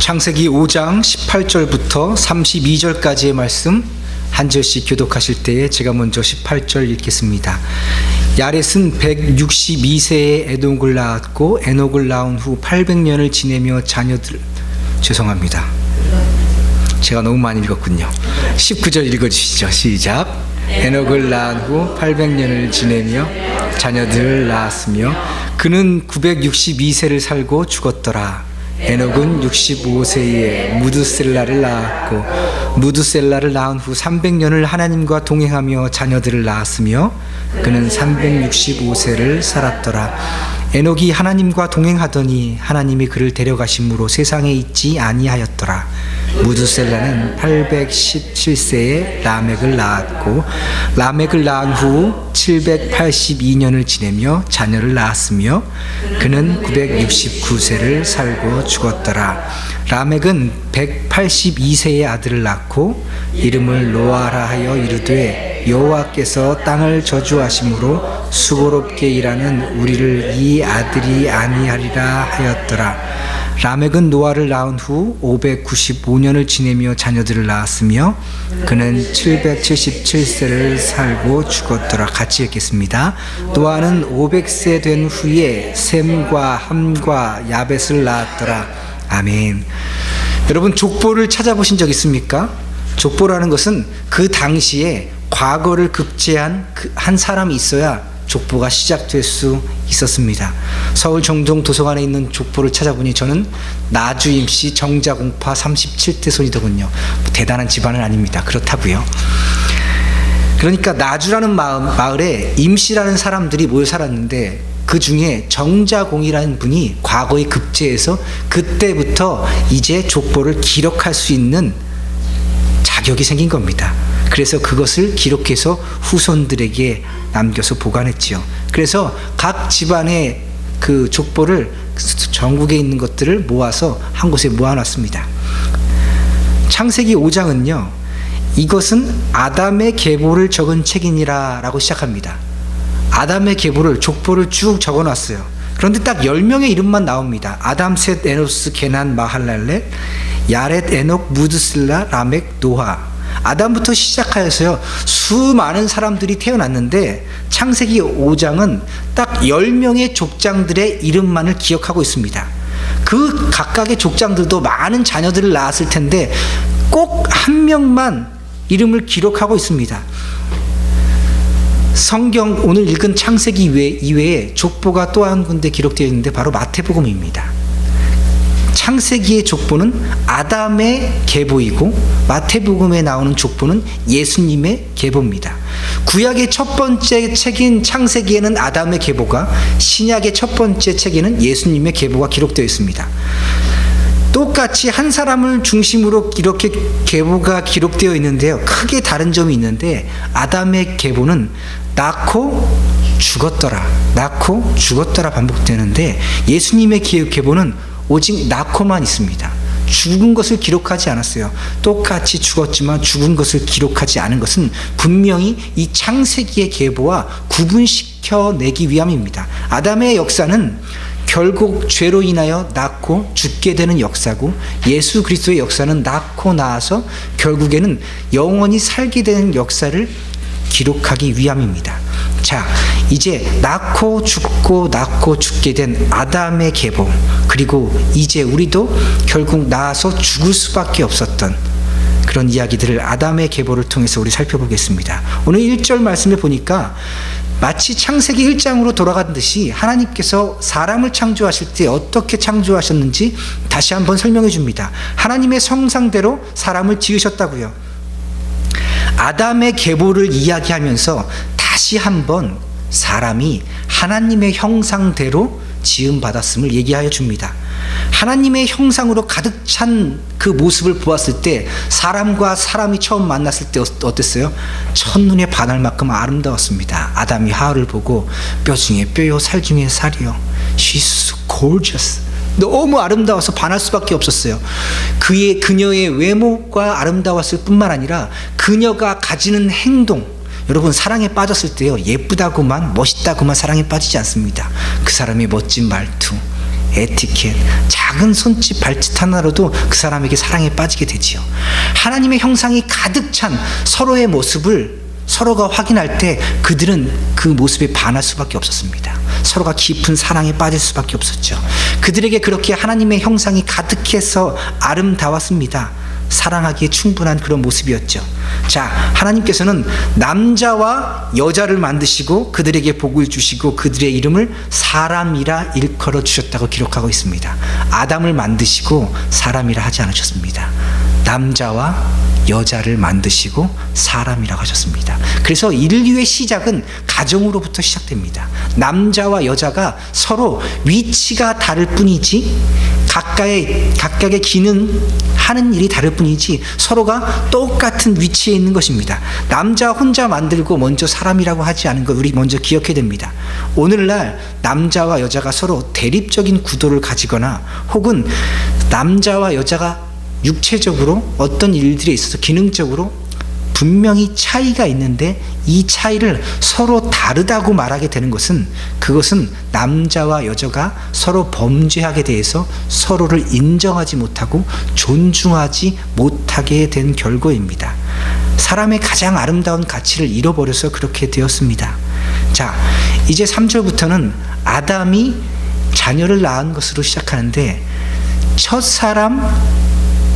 창세기 5장 18절부터 32절까지의 말씀 한 절씩 교독하실 때에 제가 먼저 18절 읽겠습니다. 야렛은 162세에 에녹을 낳았고 에녹을 낳은 후 800년을 지내며 죄송합니다. 제가 너무 많이 읽었군요. 19절 읽어주시죠. 시작. 에녹을 낳은 후 800년을 지내며 자녀들을 낳았으며 그는 962세를 살고 죽었더라. 에녹은 65세에 무드셀라를 낳았고 무드셀라를 낳은 후 300년을 하나님과 동행하며 자녀들을 낳았으며 그는 365세를 살았더라. 에녹이 하나님과 동행하더니 하나님이 그를 데려가심으로 세상에 있지 아니하였더라. 무드셀라는 817세에 라멕을 낳았고 라멕을 낳은 후 782년을 지내며 자녀를 낳았으며 그는 969세를 살고 죽었더라. 라멕은 182세의 아들을 낳고 이름을 노아라 하여 이르되 여호와께서 땅을 저주하심으로 수고롭게 일하는 우리를 이 아들이 아니하리라 하였더라. 라멕은 노아를 낳은 후 595년을 지내며 자녀들을 낳았으며 그는 777세를 살고 죽었더라. 같이 읽겠습니다. 노아는 500세 된 후에 셈과 함과 야벳을 낳았더라. 아멘. 여러분, 족보를 찾아보신 적 있습니까? 족보라는 것은 그 당시에 과거를 급제한 한 사람이 있어야 족보가 시작될 수 있었습니다. 서울 정동 도서관에 있는 족보를 찾아보니 저는 나주 임씨 정자공파 37대 손이더군요. 대단한 집안은 아닙니다. 그렇다고요. 그러니까 나주라는 마을에 임씨라는 사람들이 모여 살았는데 그 중에 정자공이라는 분이 과거에 급제해서 그때부터 이제 족보를 기록할 수 있는 자격이 생긴 겁니다. 그래서 그것을 기록해서 후손들에게 남겨서 보관했지요. 그래서 각 집안의 그 족보를 전국에 있는 것들을 모아서 한 곳에 모아놨습니다. 창세기 5장은요, 이것은 아담의 계보를 적은 책이니라 라고 시작합니다. 아담의 계보를, 족보를 쭉 적어놨어요. 그런데 딱 10명의 이름만 나옵니다. 아담, 셋, 에노스, 게난, 마할랄렛, 야렛, 에녹, 무드셀라, 라멕, 노아. 아담부터 시작하여서요, 수많은 사람들이 태어났는데 창세기 5장은 딱 10명의 족장들의 이름만을 기억하고 있습니다. 그 각각의 족장들도 많은 자녀들을 낳았을 텐데 꼭 한 명만 이름을 기록하고 있습니다. 성경 오늘 읽은 창세기 이외에 족보가 또 한 군데 기록되어 있는데 바로 마태복음입니다. 창세기의 족보는 아담의 계보이고 마태복음에 나오는 족보는 예수님의 계보입니다. 구약의 첫 번째 책인 창세기에는 아담의 계보가, 신약의 첫 번째 책에는 예수님의 계보가 기록되어 있습니다. 똑같이 한 사람을 중심으로 이렇게 계보가 기록되어 있는데요, 크게 다른 점이 있는데 아담의 계보는 낳고 죽었더라 반복되는데 예수님의 계보는 오직 낳고만 있습니다. 죽은 것을 기록하지 않았어요. 똑같이 죽었지만 죽은 것을 기록하지 않은 것은 분명히 이 창세기의 계보와 구분시켜내기 위함입니다. 아담의 역사는 결국 죄로 인하여 낳고 죽게 되는 역사고, 예수 그리스도의 역사는 낳고 나서 결국에는 영원히 살게 되는 역사를 기록하기 위함입니다. 자, 이제 낳고 죽게 된 아담의 계보, 그리고 이제 우리도 결국 낳아서 죽을 수밖에 없었던 그런 이야기들을 아담의 계보를 통해서 우리 살펴보겠습니다. 오늘 1절 말씀을 보니까 마치 창세기 1장으로 돌아간 듯이 하나님께서 사람을 창조하실 때 어떻게 창조하셨는지 다시 한번 설명해 줍니다. 하나님의 형상대로 사람을 지으셨다고요. 아담의 계보를 이야기하면서 다시 한번 사람이 하나님의 형상대로 지음받았음을 얘기하여 줍니다. 하나님의 형상으로 가득 찬 그 모습을 보았을 때 사람과 사람이 처음 만났을 때 어땠어요? 첫눈에 반할 만큼 아름다웠습니다. 아담이 하와를 보고 뼈 중에 뼈요 살 중에 살이요, She's so gorgeous, 너무 아름다워서 반할 수밖에 없었어요. 그녀의 외모가 아름다웠을 뿐만 아니라 그녀가 가지는 행동, 여러분, 사랑에 빠졌을 때요, 예쁘다고만 멋있다고만 사랑에 빠지지 않습니다. 그 사람의 멋진 말투, 에티켓, 작은 손짓 발짓 하나로도 그 사람에게 사랑에 빠지게 되지요. 하나님의 형상이 가득 찬 서로의 모습을 서로가 확인할 때 그들은 그 모습에 반할 수밖에 없었습니다. 서로가 깊은 사랑에 빠질 수밖에 없었죠. 그들에게 그렇게 하나님의 형상이 가득해서 아름다웠습니다. 사랑하기에 충분한 그런 모습이었죠. 자, 하나님께서는 남자와 여자를 만드시고 그들에게 복을 주시고 그들의 이름을 사람이라 일컬어 주셨다고 기록하고 있습니다. 아담을 만드시고 사람이라 하지 않으셨습니다. 남자와 여자를 만드시고 사람이라고 하셨습니다. 그래서 인류의 시작은 가정으로부터 시작됩니다. 남자와 여자가 서로 위치가 다를 뿐이지 각각의 기능하는 일이 다를 뿐이지 서로가 똑같은 위치에 있는 것입니다. 남자 혼자 만들고 먼저 사람이라고 하지 않은 것 우리 먼저 기억해야 됩니다. 오늘날 남자와 여자가 서로 대립적인 구도를 가지거나 혹은 남자와 여자가 육체적으로 어떤 일들에 있어서 기능적으로 분명히 차이가 있는데 이 차이를 서로 다르다고 말하게 되는 것은 그것은 남자와 여자가 서로 범죄하게 대해서 서로를 인정하지 못하고 존중하지 못하게 된 결과입니다. 사람의 가장 아름다운 가치를 잃어버려서 그렇게 되었습니다. 자, 이제 3절부터는 아담이 자녀를 낳은 것으로 시작하는데 첫 사람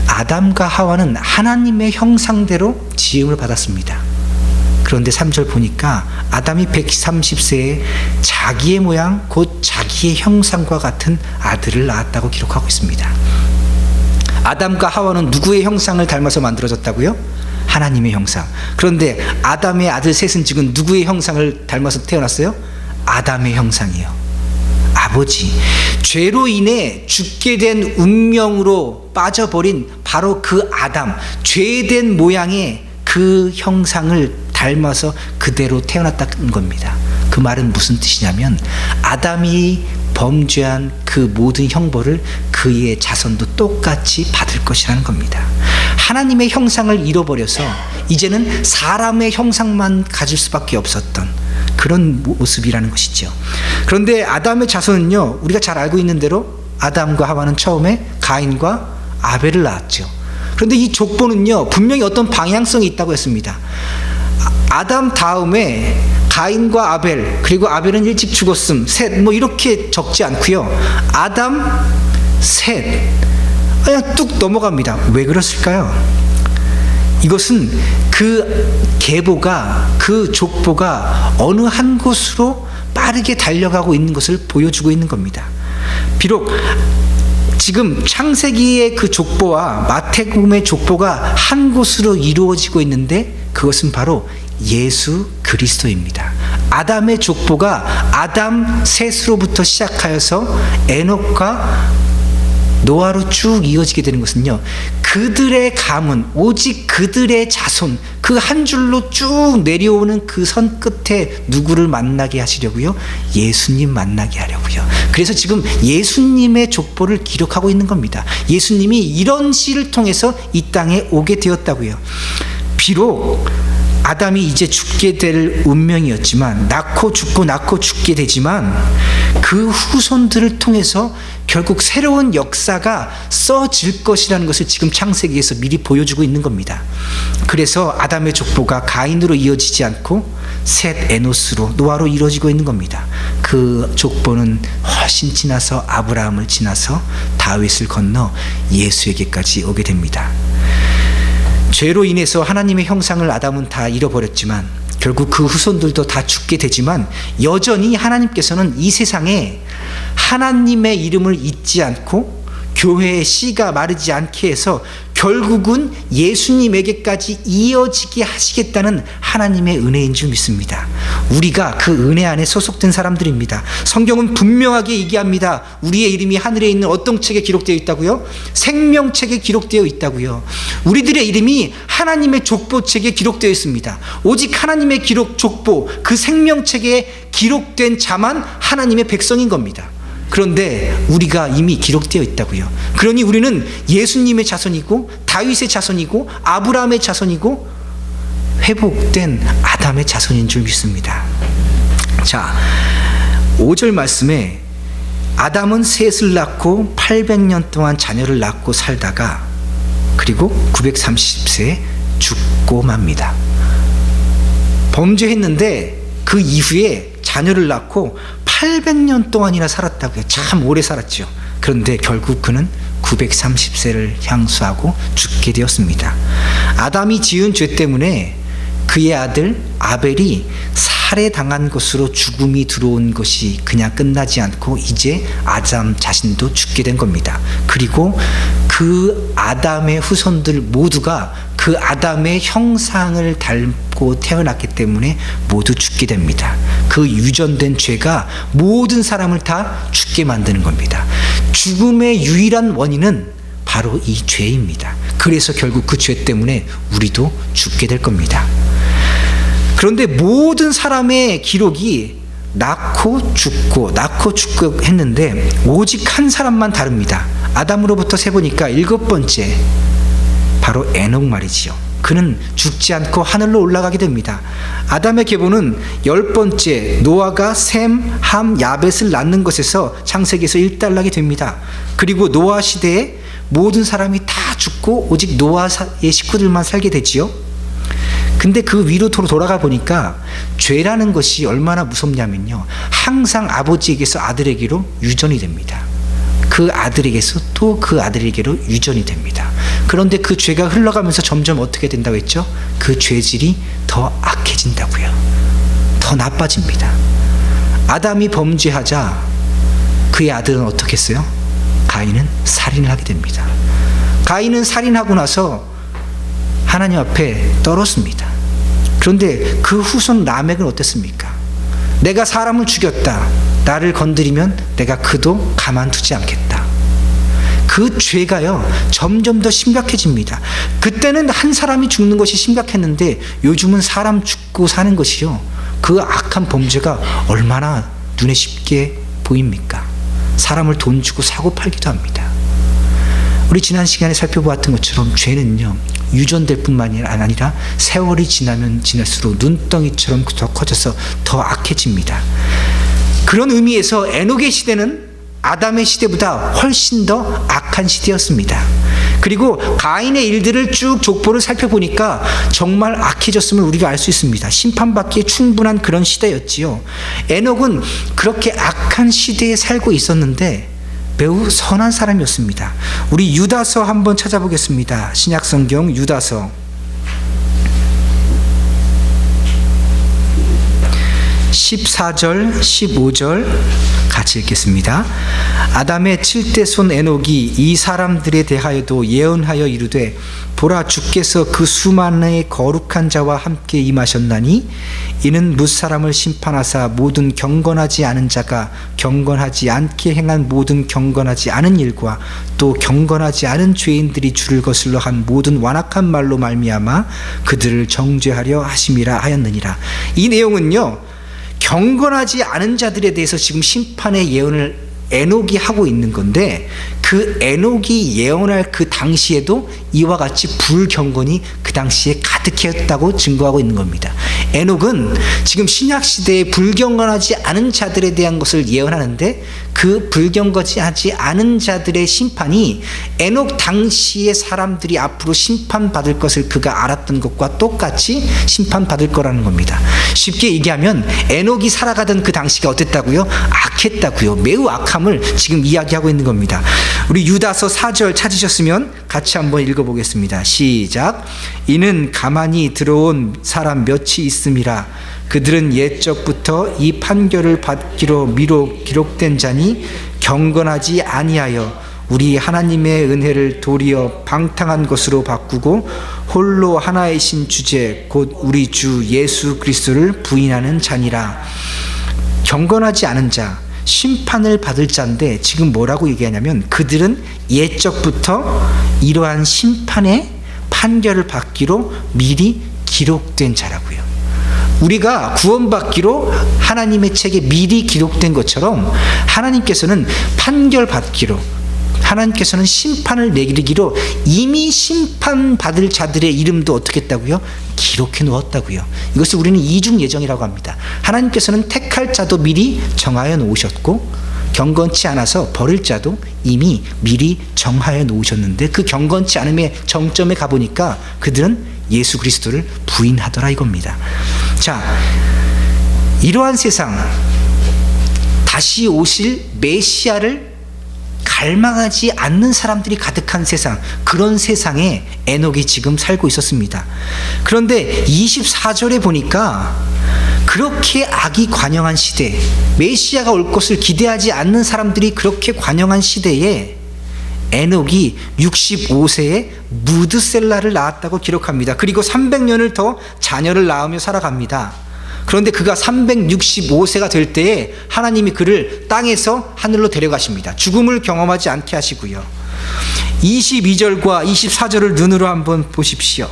아담과 하와는 하나님의 형상대로 지음을 받았습니다. 그런데 3절 보니까 아담이 130세에 자기의 모양 곧 자기의 형상과 같은 아들을 낳았다고 기록하고 있습니다. 아담과 하와는 누구의 형상을 닮아서 만들어졌다고요? 하나님의 형상. 그런데 아담의 아들 셋은 지금 누구의 형상을 닮아서 태어났어요? 아담의 형상이요. 아버지, 죄로 인해 죽게 된 운명으로 빠져버린 바로 그 아담, 죄된 모양의 그 형상을 닮아서 그대로 태어났다는 겁니다. 그 말은 무슨 뜻이냐면 아담이 범죄한 그 모든 형벌을 그의 자손도 똑같이 받을 것이라는 겁니다. 하나님의 형상을 잃어버려서 이제는 사람의 형상만 가질 수밖에 없었던 그런 모습이라는 것이죠. 그런데 아담의 자손은요, 우리가 잘 알고 있는 대로 아담과 하와는 처음에 가인과 아벨을 낳았죠. 그런데 이 족보는요, 분명히 어떤 방향성이 있다고 했습니다. 아담 다음에 가인과 아벨, 그리고 아벨은 일찍 죽었음, 셋, 뭐 이렇게 적지 않고요. 아담, 셋, 그냥 뚝 넘어갑니다. 왜 그랬을까요? 이것은 그 계보가, 그 족보가 어느 한 곳으로 빠르게 달려가고 있는 것을 보여주고 있는 겁니다. 비록 지금 창세기의 그 족보와 마태복음의 족보가 한 곳으로 이루어지고 있는데 그것은 바로 예수 그리스도입니다. 아담의 족보가 아담 셋으로부터 시작하여서 에녹과 노아로 쭉 이어지게 되는 것은요, 그들의 가문, 오직 그들의 자손, 그 한 줄로 쭉 내려오는 그 선 끝에 누구를 만나게 하시려고요? 예수님 만나게 하려고요. 그래서 지금 예수님의 족보를 기록하고 있는 겁니다. 예수님이 이런 시를 통해서 이 땅에 오게 되었다고요. 비록 아담이 이제 죽게 될 운명이었지만, 낳고 죽게 되지만 그 후손들을 통해서 결국 새로운 역사가 써질 것이라는 것을 지금 창세기에서 미리 보여주고 있는 겁니다. 그래서 아담의 족보가 가인으로 이어지지 않고 셋, 에노스로, 노아로 이루어지고 있는 겁니다. 그 족보는 훨씬 지나서 아브라함을 지나서 다윗을 건너 예수에게까지 오게 됩니다. 죄로 인해서 하나님의 형상을 아담은 다 잃어버렸지만 결국 그 후손들도 다 죽게 되지만 여전히 하나님께서는 이 세상에 하나님의 이름을 잊지 않고 교회의 씨가 마르지 않게 해서 결국은 예수님에게까지 이어지게 하시겠다는 하나님의 은혜인 줄 믿습니다. 우리가 그 은혜 안에 소속된 사람들입니다. 성경은 분명하게 얘기합니다. 우리의 이름이 하늘에 있는 어떤 책에 기록되어 있다고요? 생명책에 기록되어 있다고요. 우리들의 이름이 하나님의 족보책에 기록되어 있습니다. 오직 하나님의 족보, 그 생명책에 기록된 자만 하나님의 백성인 겁니다. 그런데 우리가 이미 기록되어 있다고요. 그러니 우리는 예수님의 자손이고 다윗의 자손이고 아브라함의 자손이고 회복된 아담의 자손인 줄 믿습니다. 자, 5절 말씀에 아담은 셋을 낳고 800년 동안 자녀를 낳고 살다가 그리고 930세에 죽고 맙니다. 범죄했는데 그 이후에 자녀를 낳고 800년 동안이나 살았다고요. 참 오래 살았죠. 그런데 결국 그는 930세를 향수하고 죽게 되었습니다. 아담이 지은 죄 때문에 그의 아들 아벨이 살해당한 것으로 죽음이 들어온 것이 그냥 끝나지 않고 이제 아담 자신도 죽게 된 겁니다. 그리고 그 아담의 후손들 모두가 그 아담의 형상을 닮고 태어났기 때문에 모두 죽게 됩니다. 그 유전된 죄가 모든 사람을 다 죽게 만드는 겁니다. 죽음의 유일한 원인은 바로 이 죄입니다. 그래서 결국 그 죄 때문에 우리도 죽게 될 겁니다. 그런데 모든 사람의 기록이 낳고 죽고 했는데 오직 한 사람만 다릅니다. 아담으로부터 세보니까 7번째 바로 에녹 말이지요. 그는 죽지 않고 하늘로 올라가게 됩니다. 아담의 계보는 10번째 노아가 셈, 함, 야벳을 낳는 것에서 창세기에서 일단락이 됩니다. 그리고 노아 시대에 모든 사람이 다 죽고 오직 노아의 식구들만 살게 되지요. 근데 그 위로 돌아가 보니까 죄라는 것이 얼마나 무섭냐면요, 항상 아버지에게서 아들에게로 유전이 됩니다. 그 아들에게서 또 그 아들에게로 유전이 됩니다. 그런데 그 죄가 흘러가면서 점점 어떻게 된다고 했죠? 그 죄질이 더 악해진다고요. 더 나빠집니다. 아담이 범죄하자 그의 아들은 어떻게 했어요? 가인은 살인을 하게 됩니다. 가인은 살인하고 나서 하나님 앞에 떨었습니다. 그런데 그 후손 라멕은 어땠습니까? 내가 사람을 죽였다. 나를 건드리면 내가 그도 가만두지 않겠다. 그 죄가요 점점 더 심각해집니다. 그때는 한 사람이 죽는 것이 심각했는데 요즘은 사람 죽고 사는 것이요, 그 악한 범죄가 얼마나 눈에 쉽게 보입니까? 사람을 돈 주고 사고 팔기도 합니다. 우리 지난 시간에 살펴보았던 것처럼 죄는요 유전될 뿐만이 아니라 세월이 지나면 지날수록 눈덩이처럼 더 커져서 더 악해집니다. 그런 의미에서 에녹의 시대는 아담의 시대보다 훨씬 더 악한 시대였습니다. 그리고 가인의 일들을 쭉 족보를 살펴보니까 정말 악해졌음을 우리가 알 수 있습니다. 심판받기에 충분한 그런 시대였지요. 에녹은 그렇게 악한 시대에 살고 있었는데 매우 선한 사람이었습니다. 우리 유다서 한번 찾아보겠습니다. 신약성경 유다서 14절 15절 같이 읽겠습니다. 아담의 7대 손 에녹이 이 사람들에 대하여도 예언하여 이르되 보라, 주께서 그 수만의 거룩한 자와 함께 임하셨나니 이는 뭇사람을 심판하사 모든 경건하지 않은 자가 경건하지 않게 행한 모든 경건하지 않은 일과 또 경건하지 않은 죄인들이 주를 거슬러 한 모든 완악한 말로 말미암아 그들을 정죄하려 하심이라 하였느니라. 이 내용은요, 경건하지 않은 자들에 대해서 지금 심판의 예언을 에녹이 하고 있는 건데, 그 에녹이 예언할 그 당시에도 이와 같이 불경건이 그 당시에 가득했다고 증거하고 있는 겁니다. 에녹은 지금 신약시대에 불경건하지 않은 자들에 대한 것을 예언하는데, 그 불경건하지 않은 자들의 심판이 에녹 당시의 사람들이 앞으로 심판받을 것을 그가 알았던 것과 똑같이 심판받을 거라는 겁니다. 쉽게 얘기하면 에녹이 살아가던 그 당시가 어땠다고요? 악했다고요. 매우 악함을 지금 이야기하고 있는 겁니다. 우리 유다서 4절 찾으셨으면 같이 한번 읽어보겠습니다. 시작. 이는 가만히 들어온 사람 몇이 있음이라. 그들은 옛적부터 이 판결을 받기로 미로 기록된 자니 경건하지 아니하여 우리 하나님의 은혜를 도리어 방탕한 것으로 바꾸고 홀로 하나이신 주제 곧 우리 주 예수 그리스도를 부인하는 자니라. 경건하지 않은 자, 심판을 받을 자인데 지금 뭐라고 얘기하냐면 그들은 옛적부터 이러한 심판의 판결을 받기로 미리 기록된 자라고요. 우리가 구원받기로 하나님의 책에 미리 기록된 것처럼 하나님께서는 판결 받기로, 하나님께서는 심판을 내리기로 이미 심판받을 자들의 이름도 어떻게 했다고요? 기록해 놓았다고요. 이것을 우리는 이중 예정이라고 합니다. 하나님께서는 택할 자도 미리 정하여 놓으셨고 경건치 않아서 버릴 자도 이미 미리 정하여 놓으셨는데 그 경건치 않음의 정점에 가보니까 그들은 예수 그리스도를 부인하더라 이겁니다. 자, 이러한 세상, 다시 오실 메시아를 갈망하지 않는 사람들이 가득한 세상, 그런 세상에 에녹이 지금 살고 있었습니다. 그런데 24절에 보니까 그렇게 악이 관영한 시대, 메시아가 올 것을 기대하지 않는 사람들이 그렇게 관영한 시대에 에녹이 65세에 무드셀라를 낳았다고 기록합니다. 그리고 300년을 더 자녀를 낳으며 살아갑니다. 그런데 그가 365세가 될 때에 하나님이 그를 땅에서 하늘로 데려가십니다. 죽음을 경험하지 않게 하시고요. 22절과 24절을 눈으로 한번 보십시오.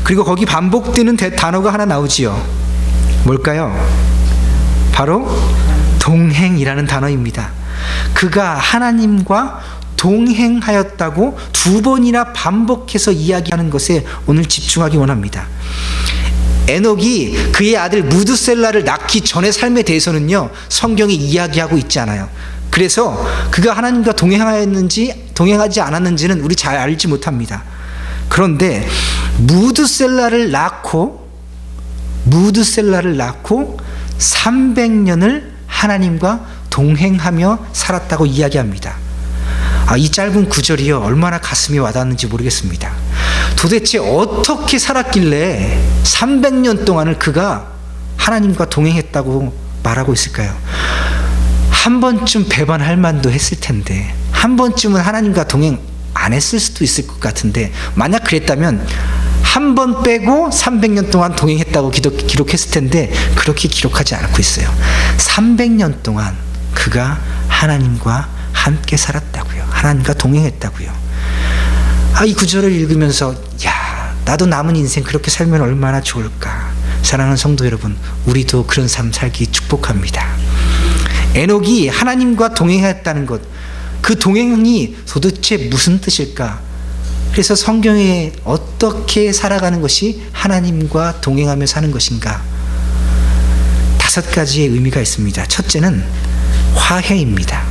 그리고 거기 반복되는 단어가 하나 나오지요. 뭘까요? 바로 동행이라는 단어입니다. 그가 하나님과 동행하였다고 2번이나 반복해서 이야기하는 것에 오늘 집중하기 원합니다. 에녹이 그의 아들 무드셀라를 낳기 전의 삶에 대해서는요, 성경이 이야기하고 있지 않아요. 그래서 그가 하나님과 동행하였는지 동행하지 않았는지는 우리 잘 알지 못합니다. 그런데 무드셀라를 낳고 300년을 하나님과 동행하며 살았다고 이야기합니다. 이 짧은 구절이요, 얼마나 가슴에 와닿는지 모르겠습니다. 도대체 어떻게 살았길래 300년 동안을 그가 하나님과 동행했다고 말하고 있을까요? 한 번쯤 배반할 만도 했을 텐데, 한 번쯤은 하나님과 동행 안 했을 수도 있을 것 같은데, 만약 그랬다면 한 번 빼고 300년 동안 동행했다고 기록했을 텐데 그렇게 기록하지 않고 있어요. 300년 동안 그가 하나님과 함께 살았다고요. 하나님과 동행했다고요. 이 구절을 읽으면서 나도 남은 인생 그렇게 살면 얼마나 좋을까. 사랑하는 성도 여러분, 우리도 그런 삶 살기 축복합니다. 에녹이 하나님과 동행했다는 것, 그 동행이 도대체 무슨 뜻일까? 그래서 성경에 어떻게 살아가는 것이 하나님과 동행하며 사는 것인가? 5가지의 의미가 있습니다. 첫째는 화해입니다.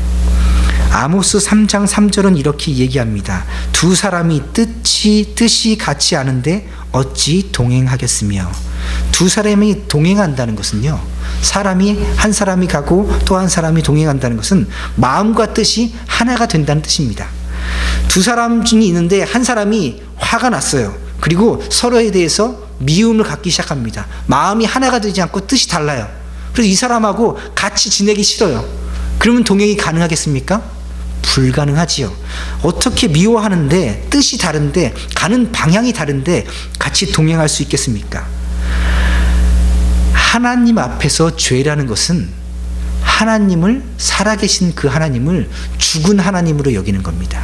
아모스 3장 3절은 이렇게 얘기합니다. 두 사람이 뜻이 같지 않은데 어찌 동행하겠으며. 두 사람이 동행한다는 것은요, 한 사람이 가고 또 한 사람이 동행한다는 것은 마음과 뜻이 하나가 된다는 뜻입니다. 두 사람이 있는데 한 사람이 화가 났어요. 그리고 서로에 대해서 미움을 갖기 시작합니다. 마음이 하나가 되지 않고 뜻이 달라요. 그래서 이 사람하고 같이 지내기 싫어요. 그러면 동행이 가능하겠습니까? 불가능하지요. 어떻게 미워하는데 뜻이 다른데 가는 방향이 다른데 같이 동행할 수 있겠습니까? 하나님 앞에서 죄라는 것은 하나님을, 살아계신 그 하나님을 죽은 하나님으로 여기는 겁니다.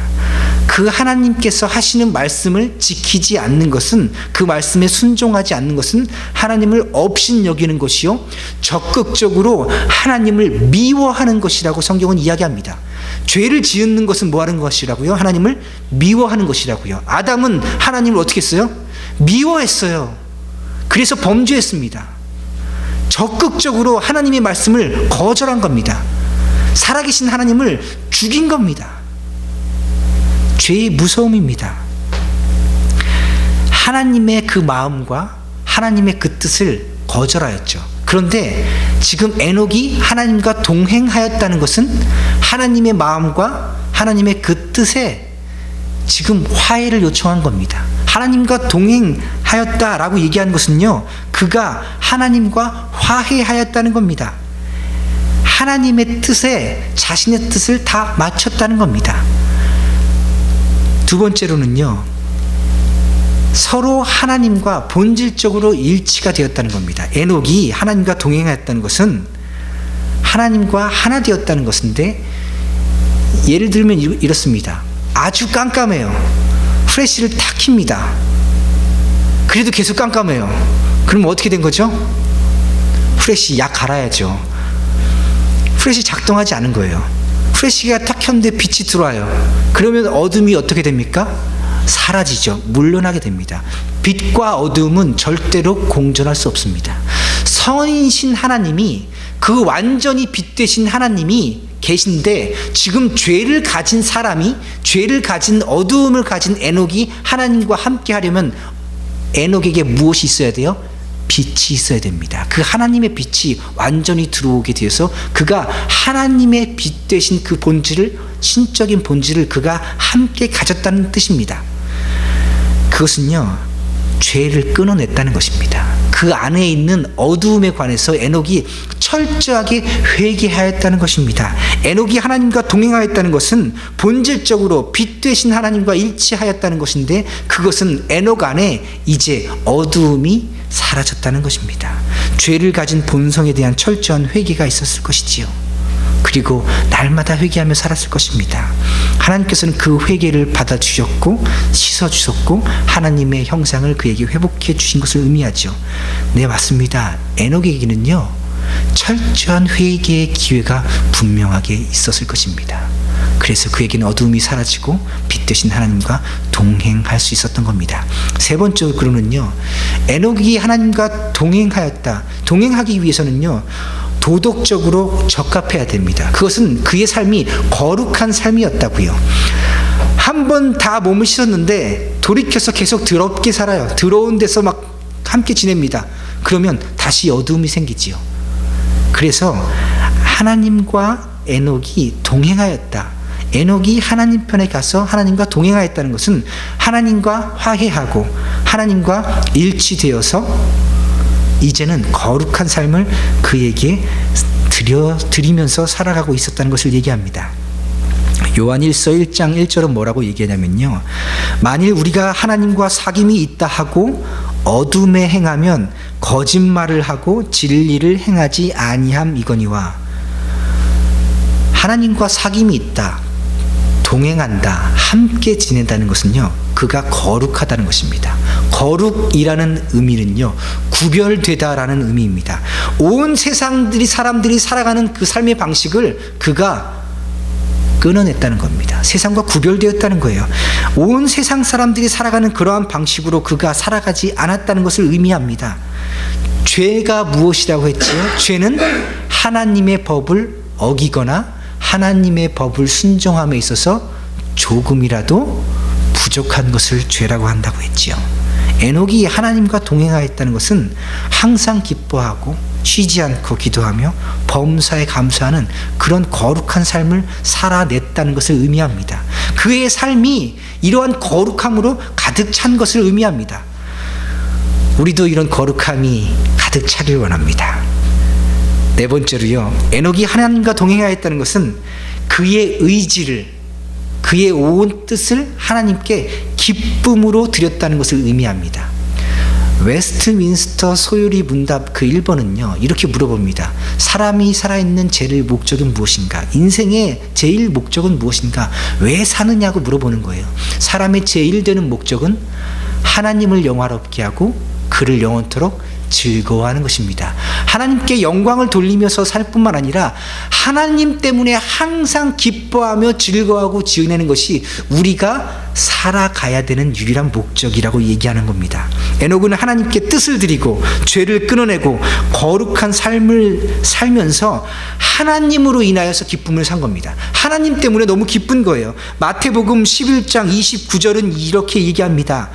그 하나님께서 하시는 말씀을 지키지 않는 것은, 그 말씀에 순종하지 않는 것은 하나님을 업신여기는 것이요, 적극적으로 하나님을 미워하는 것이라고 성경은 이야기합니다. 죄를 지은 것은 뭐 하는 것이라고요? 하나님을 미워하는 것이라고요. 아담은 하나님을 어떻게 했어요? 미워했어요. 그래서 범죄했습니다. 적극적으로 하나님의 말씀을 거절한 겁니다. 살아계신 하나님을 죽인 겁니다. 죄의 무서움입니다. 하나님의 그 마음과 하나님의 그 뜻을 거절하였죠. 그런데 지금 에녹이 하나님과 동행하였다는 것은 하나님의 마음과 하나님의 그 뜻에 지금 화해를 요청한 겁니다. 하나님과 동행하였다라고 얘기하는 것은요, 그가 하나님과 화해하였다는 겁니다. 하나님의 뜻에 자신의 뜻을 다 맞췄다는 겁니다. 두 번째로는요, 서로 하나님과 본질적으로 일치가 되었다는 겁니다. 에녹이 하나님과 동행하였다는 것은 하나님과 하나 되었다는 것인데, 예를 들면 이렇습니다. 아주 깜깜해요. 프레시를 탁 킵니다. 그래도 계속 깜깜해요. 그럼 어떻게 된 거죠? 프레시 약 갈아야죠. 프레시 작동하지 않은 거예요. 프레시가 탁 켰는데 빛이 들어와요. 그러면 어둠이 어떻게 됩니까? 사라지죠. 물러나게 됩니다. 빛과 어둠은 절대로 공존할 수 없습니다. 선이신 하나님이, 그 완전히 빛 되신 하나님이 계신데, 지금 죄를 가진 사람이, 죄를 가진 어두움을 가진 에녹이 하나님과 함께 하려면 에녹에게 무엇이 있어야 돼요? 빛이 있어야 됩니다. 그 하나님의 빛이 완전히 들어오게 되어서 그가 하나님의 빛 되신 그 본질을, 신적인 본질을 그가 함께 가졌다는 뜻입니다. 그것은요, 죄를 끊어냈다는 것입니다. 그 안에 있는 어두움에 관해서 에녹이 철저하게 회개하였다는 것입니다. 에녹이 하나님과 동행하였다는 것은 본질적으로 빛 되신 하나님과 일치하였다는 것인데, 그것은 에녹 안에 이제 어두움이 사라졌다는 것입니다. 죄를 가진 본성에 대한 철저한 회개가 있었을 것이지요. 그리고 날마다 회개하며 살았을 것입니다. 하나님께서는 그 회개를 받아주셨고 씻어주셨고 하나님의 형상을 그에게 회복해 주신 것을 의미하죠. 네, 맞습니다. 에녹에게는요, 철저한 회개의 기회가 분명하게 있었을 것입니다. 그래서 그에게는 어두움이 사라지고 빛 되신 하나님과 동행할 수 있었던 겁니다. 세 번째로는요, 에녹이 하나님과 동행하기 위해서는요, 도덕적으로 적합해야 됩니다. 그것은 그의 삶이 거룩한 삶이었다고요. 한 번 다 몸을 씻었는데 돌이켜서 계속 더럽게 살아요. 더러운 데서 막 함께 지냅니다. 그러면 다시 어두움이 생기지요. 그래서 하나님과 에녹이 동행하였다. 에녹이 하나님 편에 가서 하나님과 동행하였다는 것은 하나님과 화해하고 하나님과 일치되어서 이제는 거룩한 삶을 그에게 드리면서 살아가고 있었다는 것을 얘기합니다. 요한 1서 1장 1절은 뭐라고 얘기하냐면요, 만일 우리가 하나님과 사귐이 있다 하고 어둠에 행하면 거짓말을 하고 진리를 행하지 아니함이거니와. 하나님과 사귐이 있다, 동행한다, 함께 지낸다는 것은요, 그가 거룩하다는 것입니다. 거룩이라는 의미는요, 구별되다라는 의미입니다. 온 세상들이, 사람들이 살아가는 그 삶의 방식을 그가 끊어냈다는 겁니다. 세상과 구별되었다는 거예요. 온 세상 사람들이 살아가는 그러한 방식으로 그가 살아가지 않았다는 것을 의미합니다. 죄가 무엇이라고 했지요? 죄는 하나님의 법을 어기거나 하나님의 법을 순종함에 있어서 조금이라도 부족한 것을 죄라고 한다고 했지요. 에녹이 하나님과 동행하였다는 것은 항상 기뻐하고 쉬지 않고 기도하며 범사에 감사하는 그런 거룩한 삶을 살아냈다는 것을 의미합니다. 그의 삶이 이러한 거룩함으로 가득 찬 것을 의미합니다. 우리도 이런 거룩함이 가득 차길 원합니다. 네 번째로요, 에녹이 하나님과 동행하였다는 것은 그의 의지를, 그의 온 뜻을 하나님께 기쁨으로 드렸다는 것을 의미합니다. 웨스트민스터 소요리 문답 그 1번은요, 이렇게 물어봅니다. 사람이 살아있는 제일 목적은 무엇인가? 인생의 제일 목적은 무엇인가? 왜 사느냐고 물어보는 거예요. 사람의 제일 되는 목적은 하나님을 영화롭게 하고 그를 영원토록 즐거워하는 것입니다. 하나님께 영광을 돌리면서 살 뿐만 아니라 하나님 때문에 항상 기뻐하며 즐거워하고 지내는 것이 우리가 살아가야 되는 유일한 목적이라고 얘기하는 겁니다. 에녹은 하나님께 뜻을 드리고 죄를 끊어내고 거룩한 삶을 살면서 하나님으로 인하여서 기쁨을 산 겁니다. 하나님 때문에 너무 기쁜 거예요. 마태복음 11장 29절은 이렇게 얘기합니다.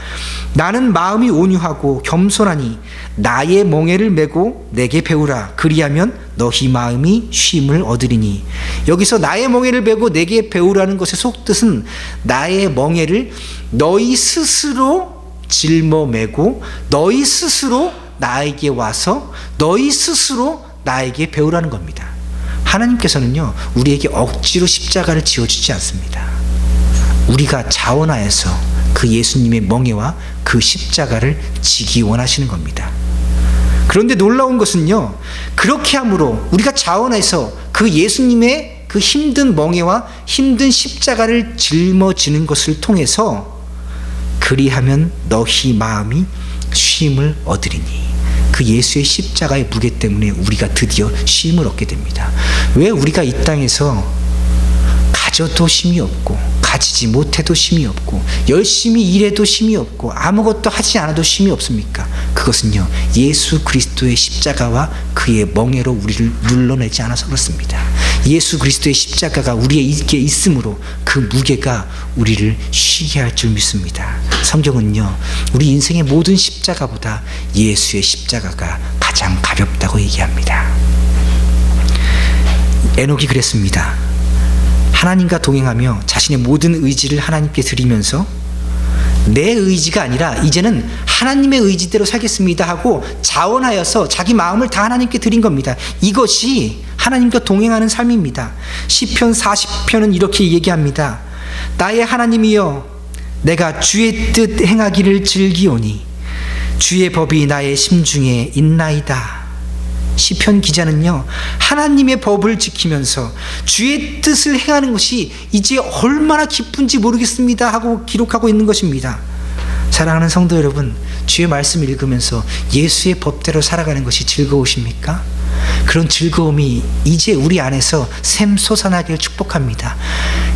나는 마음이 온유하고 겸손하니 나의 멍에를 메고 내게 배우라. 그리하면 너희 마음이 쉼을 얻으리니. 여기서 나의 멍에를 메고 내게 배우라는 것의 속뜻은 나의 멍에를 너희 스스로 짊어매고 너희 스스로 나에게 와서 너희 스스로 나에게 배우라는 겁니다. 하나님께서는요, 우리에게 억지로 십자가를 지어주지 않습니다. 우리가 자원하여서 그 예수님의 멍에와 그 십자가를 지기 원하시는 겁니다. 그런데 놀라운 것은요, 그렇게 함으로 우리가 자원해서 그 예수님의 그 힘든 멍에와 힘든 십자가를 짊어지는 것을 통해서 그리하면 너희 마음이 쉼을 얻으리니, 그 예수의 십자가의 무게 때문에 우리가 드디어 쉼을 얻게 됩니다. 왜 우리가 이 땅에서 가져도 힘이 없고 가지지 못해도 힘이 없고 열심히 일해도 힘이 없고 아무것도 하지 않아도 힘이 없습니까? 그것은요, 예수 그리스도의 십자가와 그의 멍에로 우리를 눌러내지 않아서 그렇습니다. 예수 그리스도의 십자가가 우리에게 있으므로 그 무게가 우리를 쉬게 할 줄 믿습니다. 성경은요, 우리 인생의 모든 십자가보다 예수의 십자가가 가장 가볍다고 얘기합니다. 에녹이 그랬습니다. 하나님과 동행하며 자신의 모든 의지를 하나님께 드리면서 내 의지가 아니라 이제는 하나님의 의지대로 살겠습니다 하고 자원하여서 자기 마음을 다 하나님께 드린 겁니다. 이것이 하나님과 동행하는 삶입니다. 시편 40편은 이렇게 얘기합니다. 나의 하나님이여, 내가 주의 뜻 행하기를 즐기오니 주의 법이 나의 심중에 있나이다. 시편 기자는요, 하나님의 법을 지키면서 주의 뜻을 행하는 것이 이제 얼마나 기쁜지 모르겠습니다 하고 기록하고 있는 것입니다. 사랑하는 성도 여러분, 주의 말씀 읽으면서 예수의 법대로 살아가는 것이 즐거우십니까? 그런 즐거움이 이제 우리 안에서 샘솟아나기를 축복합니다.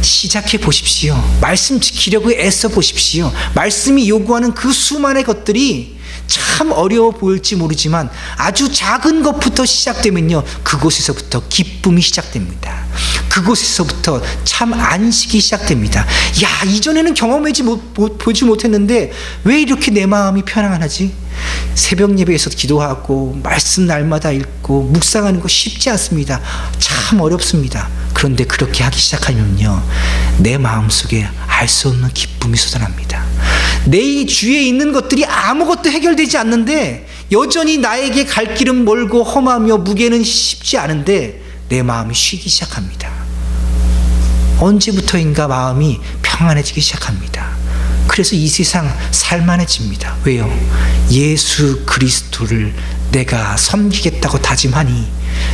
시작해 보십시오. 말씀 지키려고 애써 보십시오. 말씀이 요구하는 그 수많은 것들이 참 어려워 보일지 모르지만 아주 작은 것부터 시작되면요, 그곳에서부터 기쁨이 시작됩니다. 그곳에서부터 참 안식이 시작됩니다. 야, 이전에는 보지 못했는데 왜 이렇게 내 마음이 편안하지? 새벽 예배에서 기도하고 말씀 날마다 읽고 묵상하는 거 쉽지 않습니다. 참 어렵습니다. 그런데 그렇게 하기 시작하면요, 내 마음속에 알 수 없는 기쁨이 솟아납니다. 내 주위에 있는 것들이 아무것도 해결되지 않는데 여전히 나에게 갈 길은 멀고 험하며 무게는 쉽지 않은데 내 마음이 쉬기 시작합니다. 언제부터인가 마음이 평안해지기 시작합니다. 그래서 이 세상 살만해집니다. 왜요? 예수 그리스도를 내가 섬기겠다고 다짐하니,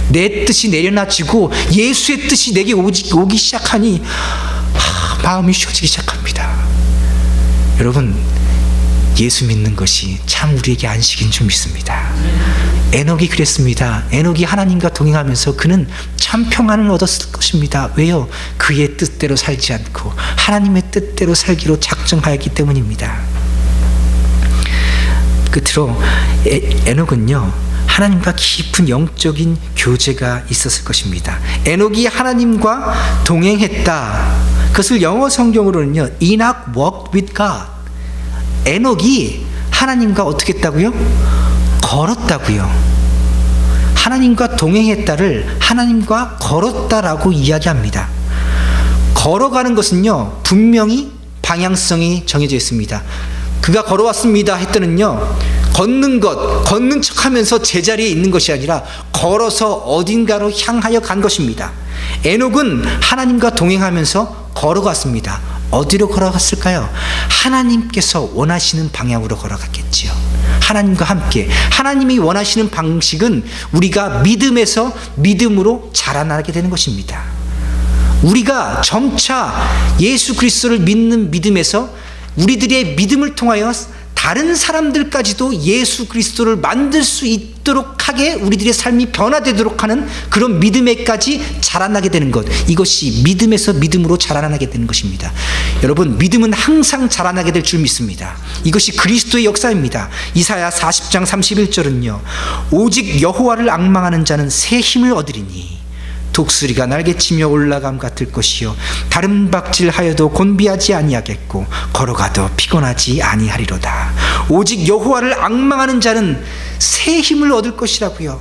내 뜻이 내려놔지고 예수의 뜻이 내게 오기 시작하니 마음이 쉬어지기 시작합니다. 여러분, 예수 믿는 것이 참 우리에게 안식인 줄 믿습니다. 에녹이 그랬습니다. 에녹이 하나님과 동행하면서 그는 참 평안을 얻었을 것입니다. 왜요? 그의 뜻대로 살지 않고 하나님의 뜻대로 살기로 작정하였기 때문입니다. 끝으로 에녹은요, 하나님과 깊은 영적인 교제가 있었을 것입니다. 에녹이 하나님과 동행했다. 그것을 영어 성경으로는요, Enoch walked with God. 에녹이 하나님과 어떻게 했다고요? 걸었다고요. 하나님과 동행했다를 하나님과 걸었다라고 이야기합니다. 걸어가는 것은요, 분명히 방향성이 정해져 있습니다. 그가 걸어왔습니다 했더니요, 걷는 척하면서 제자리에 있는 것이 아니라 걸어서 어딘가로 향하여 간 것입니다. 에녹은 하나님과 동행하면서 걸어갔습니다. 어디로 걸어갔을까요? 하나님께서 원하시는 방향으로 걸어갔겠지요. 하나님과 함께. 하나님이 원하시는 방식은 우리가 믿음에서 믿음으로 자라나게 되는 것입니다. 우리가 점차 예수 그리스도를 믿는 믿음에서 우리들의 믿음을 통하여 다른 사람들까지도 예수 그리스도를 만들 수 있도록 하게 우리들의 삶이 변화되도록 하는 그런 믿음에까지 자라나게 되는 것, 이것이 믿음에서 믿음으로 자라나게 되는 것입니다. 여러분, 믿음은 항상 자라나게 될 줄 믿습니다. 이것이 그리스도의 역사입니다. 이사야 40장 31절은요, 오직 여호와를 앙망하는 자는 새 힘을 얻으리니 독수리가 날개치며 올라감 같을 것이요 다른 박질하여도 곤비하지 아니하겠고 걸어가도 피곤하지 아니하리로다. 오직 여호와를 앙망하는 자는 새 힘을 얻을 것이라고요.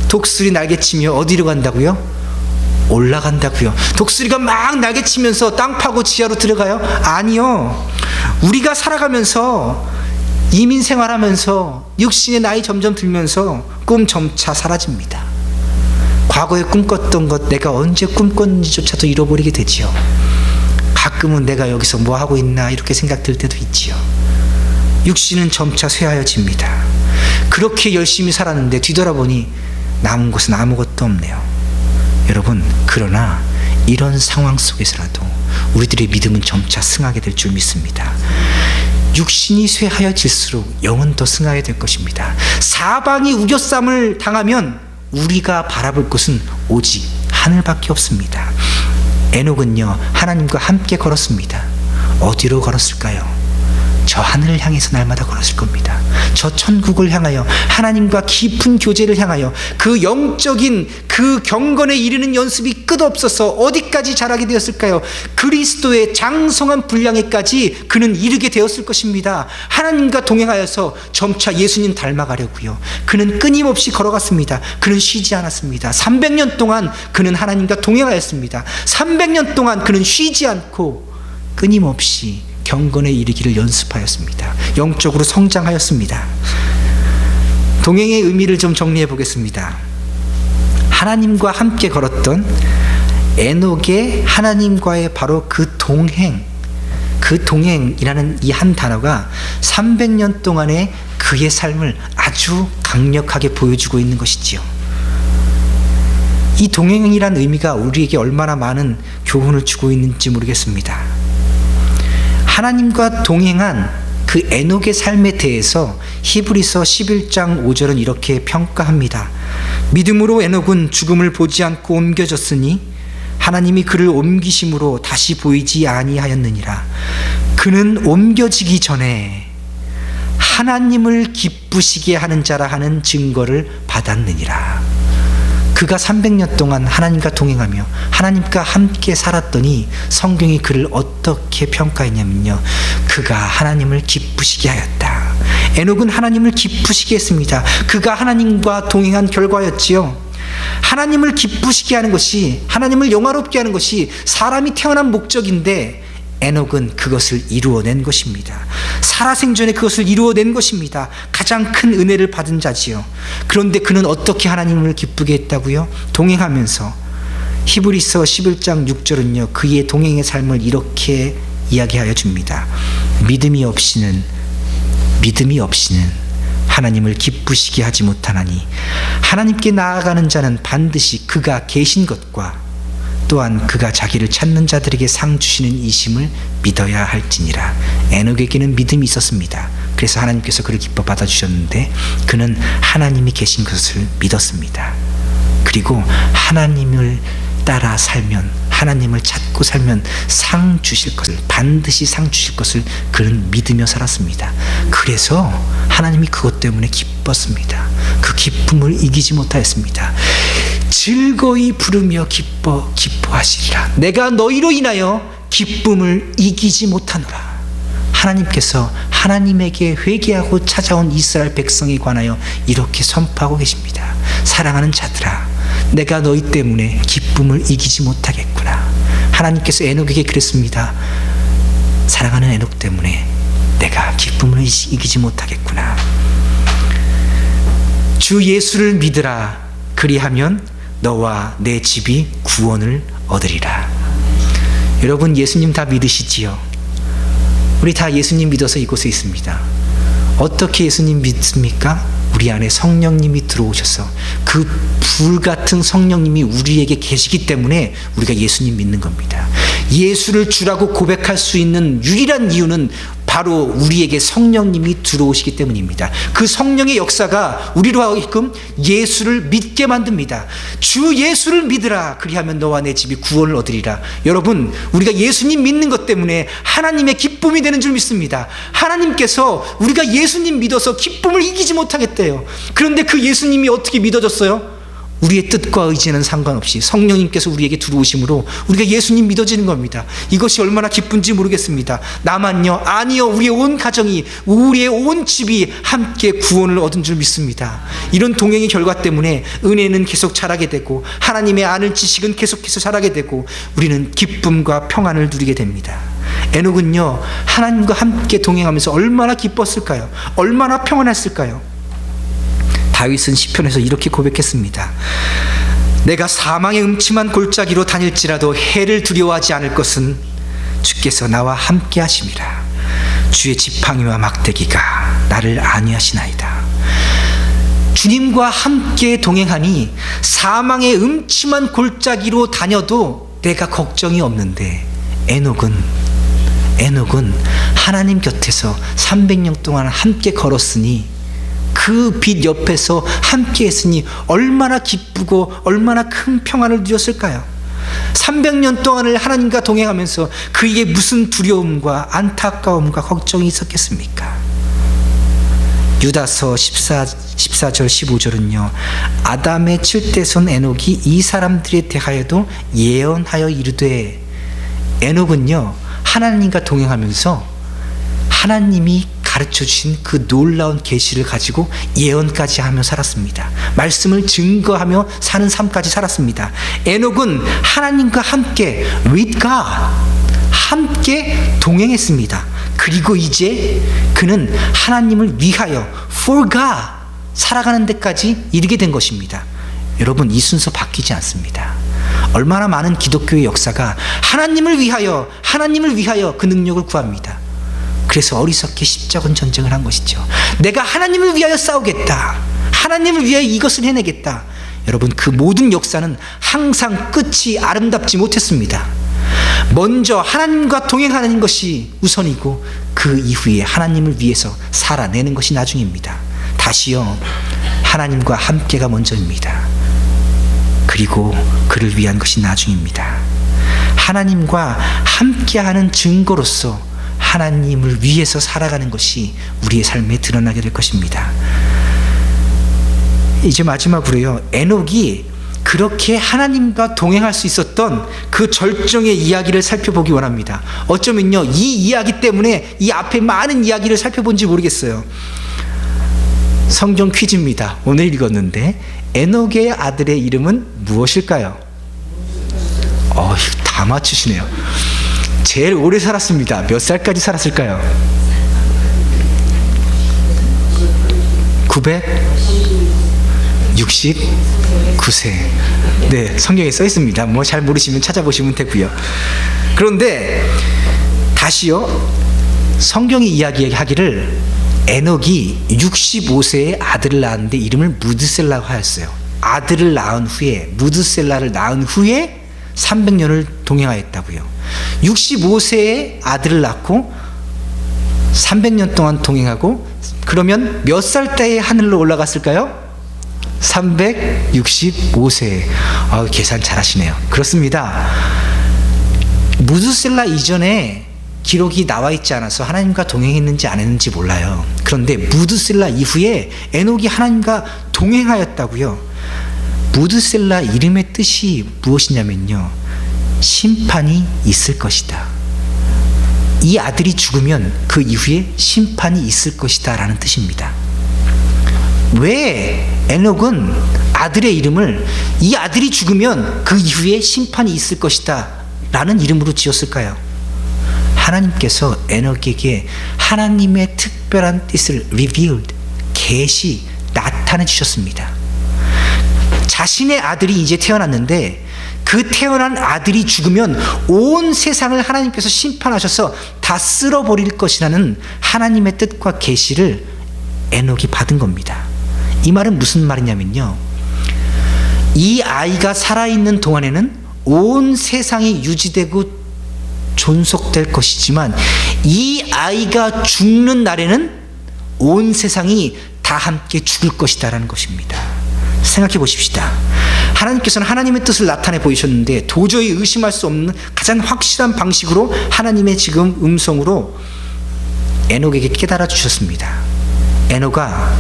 독수리 날개치며 어디로 간다고요? 올라간다고요. 독수리가 막 날개치면서 땅 파고 지하로 들어가요? 아니요. 우리가 살아가면서 이민 생활하면서 육신의 나이 점점 들면서 꿈 점차 사라집니다. 과거에 꿈꿨던 것 내가 언제 꿈꿨는지조차도 잃어버리게 되지요. 가끔은 내가 여기서 뭐 하고 있나 이렇게 생각될 때도 있지요. 육신은 점차 쇠하여집니다. 그렇게 열심히 살았는데 뒤돌아보니 남은 것은 아무것도 없네요. 여러분, 그러나 이런 상황 속에서라도 우리들의 믿음은 점차 승하게 될 줄 믿습니다. 육신이 쇠하여질수록 영은 더 승하게 될 것입니다. 사방이 우겨쌈을 당하면 우리가 바라볼 것은 오직 하늘밖에 없습니다. 에녹은요 하나님과 함께 걸었습니다. 어디로 걸었을까요? 저 하늘을 향해서 날마다 걸었을 겁니다. 저 천국을 향하여, 하나님과 깊은 교제를 향하여, 그 영적인 그 경건에 이르는 연습이 끝없어서 어디까지 자라게 되었을까요? 그리스도의 장성한 분량에까지 그는 이르게 되었을 것입니다. 하나님과 동행하여서 점차 예수님 닮아가려고요. 그는 끊임없이 걸어갔습니다. 그는 쉬지 않았습니다. 300년 동안 그는 하나님과 동행하였습니다. 300년 동안 그는 쉬지 않고 끊임없이 경건에 이르기를 연습하였습니다. 영적으로 성장하였습니다. 동행의 의미를 좀 정리해 보겠습니다. 하나님과 함께 걸었던 에녹의 하나님과의 바로 그 동행이라는 이 한 단어가 300년 동안의 그의 삶을 아주 강력하게 보여주고 있는 것이지요. 이 동행이란 의미가 우리에게 얼마나 많은 교훈을 주고 있는지 모르겠습니다. 하나님과 동행한 그 에녹의 삶에 대해서 히브리서 11장 5절은 이렇게 평가합니다. 믿음으로 에녹은 죽음을 보지 않고 옮겨졌으니 하나님이 그를 옮기심으로 다시 보이지 아니하였느니라. 그는 옮겨지기 전에 하나님을 기쁘시게 하는 자라 하는 증거를 받았느니라. 그가 300년 동안 하나님과 동행하며 하나님과 함께 살았더니 성경이 그를 어떻게 평가했냐면요, 그가 하나님을 기쁘시게 하였다. 에녹은 하나님을 기쁘시게 했습니다. 그가 하나님과 동행한 결과였지요. 하나님을 기쁘시게 하는 것이, 하나님을 영화롭게 하는 것이 사람이 태어난 목적인데 에녹은 그것을 이루어낸 것입니다. 살아생전에 그것을 이루어낸 것입니다. 가장 큰 은혜를 받은 자지요. 그런데 그는 어떻게 하나님을 기쁘게 했다고요? 동행하면서. 히브리서 11장 6절은요 그의 동행의 삶을 이렇게 이야기하여 줍니다. 믿음이 없이는 하나님을 기쁘시게 하지 못하나니 하나님께 나아가는 자는 반드시 그가 계신 것과 또한 그가 자기를 찾는 자들에게 상 주시는 이심을 믿어야 할지니라. 에녹에게는 믿음이 있었습니다. 그래서 하나님께서 그를 기뻐 받아주셨는데 그는 하나님이 계신 것을 믿었습니다. 그리고 하나님을 따라 살면, 하나님을 찾고 살면 상 주실 것을, 반드시 상 주실 것을 그는 믿으며 살았습니다. 그래서 하나님이 그것 때문에 기뻤습니다. 그 기쁨을 이기지 못하였습니다. 즐거이 부르며 기뻐하시리라. 내가 너희로 인하여 기쁨을 이기지 못하노라. 하나님께서 하나님에게 회개하고 찾아온 이스라엘 백성에 관하여 이렇게 선포하고 계십니다. 사랑하는 자들아, 내가 너희 때문에 기쁨을 이기지 못하겠구나. 하나님께서 에녹에게 그랬습니다. 사랑하는 에녹 때문에 내가 기쁨을 이기지 못하겠구나. 주 예수를 믿으라. 그리하면 너와 내 집이 구원을 얻으리라. 여러분, 예수님 다 믿으시지요? 우리 다 예수님 믿어서 이곳에 있습니다. 어떻게 예수님 믿습니까? 우리 안에 성령님이 들어오셔서 그 불같은 성령님이 우리에게 계시기 때문에 우리가 예수님 믿는 겁니다. 예수를 주라고 고백할 수 있는 유일한 이유는 바로 우리에게 성령님이 들어오시기 때문입니다. 그 성령의 역사가 우리로 하여금 예수를 믿게 만듭니다. 주 예수를 믿으라. 그리하면 너와 내 집이 구원을 얻으리라. 여러분, 우리가 예수님 믿는 것 때문에 하나님의 기쁨이 되는 줄 믿습니다. 하나님께서 우리가 예수님 믿어서 기쁨을 이기지 못하겠대요. 그런데 그 예수님이 어떻게 믿어졌어요? 우리의 뜻과 의지는 상관없이 성령님께서 우리에게 들어오심으로 우리가 예수님 믿어지는 겁니다. 이것이 얼마나 기쁜지 모르겠습니다. 나만요? 아니요. 우리의 온 가정이, 우리의 온 집이 함께 구원을 얻은 줄 믿습니다. 이런 동행의 결과 때문에 은혜는 계속 자라게 되고 하나님의 아는 지식은 계속해서 자라게 되고 우리는 기쁨과 평안을 누리게 됩니다. 에녹은요 하나님과 함께 동행하면서 얼마나 기뻤을까요? 얼마나 평안했을까요? 다윗은 시편에서 이렇게 고백했습니다. 내가 사망의 음침한 골짜기로 다닐지라도 해를 두려워하지 않을 것은 주께서 나와 함께 하심이라. 주의 지팡이와 막대기가 나를 안위하시나이다. 주님과 함께 동행하니 사망의 음침한 골짜기로 다녀도 내가 걱정이 없는데 에녹은 하나님 곁에서 300년 동안 함께 걸었으니 그 빛 옆에서 함께 했으니 얼마나 기쁘고 얼마나 큰 평안을 누렸을까요? 300년 동안을 하나님과 동행하면서 그에게 무슨 두려움과 안타까움과 걱정이 있었겠습니까? 유다서 14절 15절은요, 아담의 7대손 에녹이 이 사람들에 대하여도 예언하여 이르되, 에녹은요 하나님과 동행하면서 하나님이 가르쳐 주신 그 놀라운 계시를 가지고 예언까지 하며 살았습니다. 말씀을 증거하며 사는 삶까지 살았습니다. 에녹은 하나님과 함께 with God, 함께 동행했습니다. 그리고 이제 그는 하나님을 위하여 for God 살아가는 데까지 이르게 된 것입니다. 여러분, 이 순서 바뀌지 않습니다. 얼마나 많은 기독교의 역사가 하나님을 위하여 그 능력을 구합니다. 그래서 어리석게 십자군 전쟁을 한 것이죠. 내가 하나님을 위하여 싸우겠다, 하나님을 위하여 이것을 해내겠다. 여러분, 그 모든 역사는 항상 끝이 아름답지 못했습니다. 먼저 하나님과 동행하는 것이 우선이고 그 이후에 하나님을 위해서 살아내는 것이 나중입니다. 다시요, 하나님과 함께가 먼저입니다. 그리고 그를 위한 것이 나중입니다. 하나님과 함께하는 증거로서 하나님을 위해서 살아가는 것이 우리의 삶에 드러나게 될 것입니다. 이제 마지막으로요, 에녹이 그렇게 하나님과 동행할 수 있었던 그 절정의 이야기를 살펴보기 원합니다. 어쩌면요, 이 이야기 때문에 이 앞에 많은 이야기를 살펴본지 모르겠어요. 성경 퀴즈입니다. 오늘 읽었는데 에녹의 아들의 이름은 무엇일까요? 다 맞추시네요. 제일 오래 살았습니다. 몇 살까지 살았을까요? 969세. 네, 성경에 써 있습니다. 뭐 잘 모르시면 찾아보시면 되고요. 그런데 다시요, 성경이 이야기하기를 에녹이 65세에 아들을 낳았는데 이름을 무드셀라고 하였어요. 아들을 낳은 후에, 무드셀라를 낳은 후에 300년을 동행하였다고요. 65세에 아들을 낳고 300년 동안 동행하고, 그러면 몇 살 때에 하늘로 올라갔을까요? 365세. 계산 잘하시네요. 그렇습니다. 무드셀라 이전에 기록이 나와 있지 않아서 하나님과 동행했는지 안 했는지 몰라요. 그런데 무드셀라 이후에 에녹이 하나님과 동행하였다고요. 무드셀라 이름의 뜻이 무엇이냐면요, 심판이 있을 것이다. 이 아들이 죽으면 그 이후에 심판이 있을 것이다 라는 뜻입니다. 왜 에녹은 아들의 이름을 이 아들이 죽으면 그 이후에 심판이 있을 것이다 라는 이름으로 지었을까요? 하나님께서 에녹에게 하나님의 특별한 뜻을 revealed, 계시, 나타내 주셨습니다. 자신의 아들이 이제 태어났는데 그 태어난 아들이 죽으면 온 세상을 하나님께서 심판하셔서 다 쓸어버릴 것이라는 하나님의 뜻과 계시를 에녹이 받은 겁니다. 이 말은 무슨 말이냐면요, 이 아이가 살아있는 동안에는 온 세상이 유지되고 존속될 것이지만 이 아이가 죽는 날에는 온 세상이 다 함께 죽을 것이다 라는 것입니다. 생각해 보십시다. 하나님께서는 하나님의 뜻을 나타내 보이셨는데 도저히 의심할 수 없는 가장 확실한 방식으로 하나님의 지금 음성으로 에녹에게 깨달아 주셨습니다. 에녹아,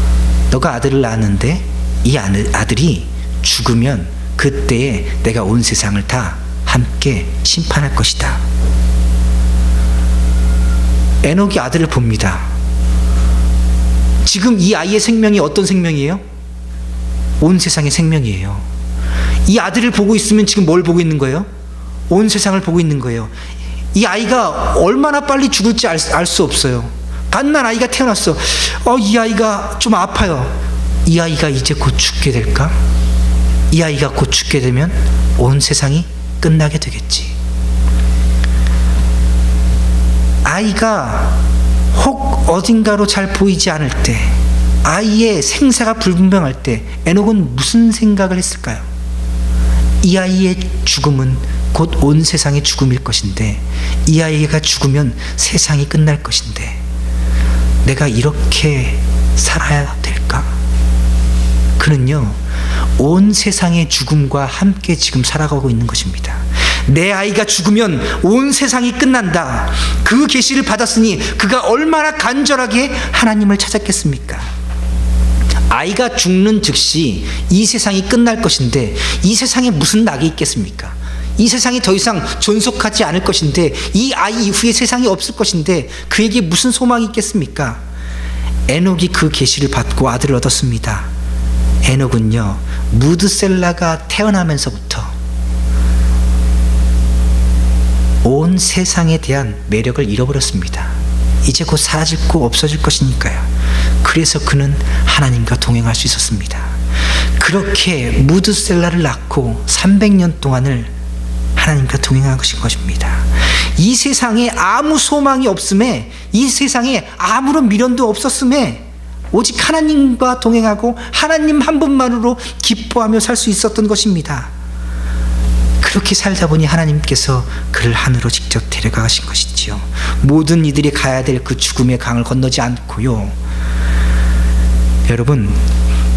너가 아들을 낳았는데 이 아들이 죽으면 그때에 내가 온 세상을 다 함께 심판할 것이다. 에녹이 아들을 봅니다. 지금 이 아이의 생명이 어떤 생명이에요? 온 세상의 생명이에요. 이 아들을 보고 있으면 지금 뭘 보고 있는 거예요? 온 세상을 보고 있는 거예요. 이 아이가 얼마나 빨리 죽을지 알 수 없어요. 갓난 아이가 태어났어. 이 아이가 좀 아파요. 이 아이가 이제 곧 죽게 될까? 이 아이가 곧 죽게 되면 온 세상이 끝나게 되겠지. 아이가 혹 어딘가로 잘 보이지 않을 때, 아이의 생사가 불분명할 때 에녹은 무슨 생각을 했을까요? 이 아이의 죽음은 곧 온 세상의 죽음일 것인데, 이 아이가 죽으면 세상이 끝날 것인데 내가 이렇게 살아야 될까? 그는요, 온 세상의 죽음과 함께 지금 살아가고 있는 것입니다. 내 아이가 죽으면 온 세상이 끝난다. 그 계시를 받았으니 그가 얼마나 간절하게 하나님을 찾았겠습니까? 아이가 죽는 즉시 이 세상이 끝날 것인데 이 세상에 무슨 낙이 있겠습니까? 이 세상이 더 이상 존속하지 않을 것인데 이 아이 이후에 세상이 없을 것인데 그에게 무슨 소망이 있겠습니까? 에녹이 그 계시를 받고 아들을 얻었습니다. 에녹은요, 무드셀라가 태어나면서부터 온 세상에 대한 매력을 잃어버렸습니다. 이제 곧 사라지고 없어질 것이니까요. 그래서 그는 하나님과 동행할 수 있었습니다. 그렇게 무드셀라를 낳고 300년 동안을 하나님과 동행한 것입니다. 이 세상에 아무 소망이 없음에, 이 세상에 아무런 미련도 없었음에 오직 하나님과 동행하고 하나님 한 분만으로 기뻐하며 살 수 있었던 것입니다. 그렇게 살다 보니 하나님께서 그를 하늘로 직접 데려가신 것이지요. 모든 이들이 가야 될 그 죽음의 강을 건너지 않고요. 여러분,